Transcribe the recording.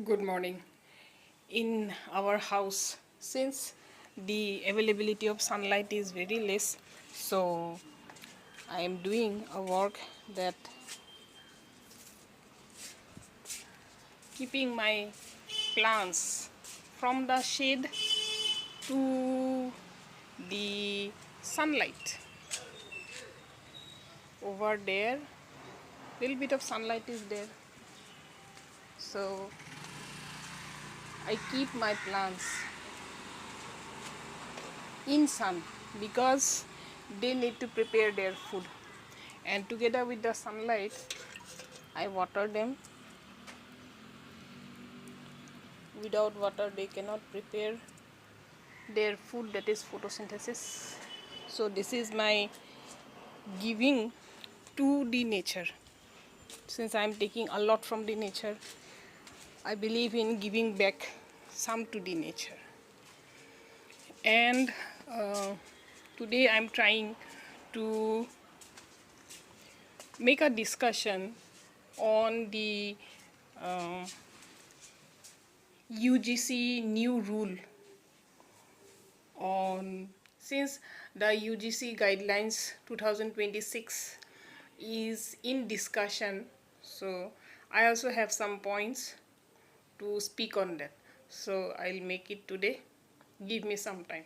Good morning. In our house, since the availability of sunlight is very less, so I am doing a work that keeping my plants from the shade to the sunlight. Over there, little bit of sunlight is there, so I keep my plants in sun because they need to prepare their food, and together with the sunlight I water them. Without water they cannot prepare their food, that is photosynthesis. So this is my giving to the nature. Since I am taking a lot from the nature, I believe in giving back some to the nature. And today I am trying to make a discussion on the UGC new rule on, since the UGC guidelines 2026 is in discussion, so I also have some points to speak on that, so I'll make it today. Give me some time.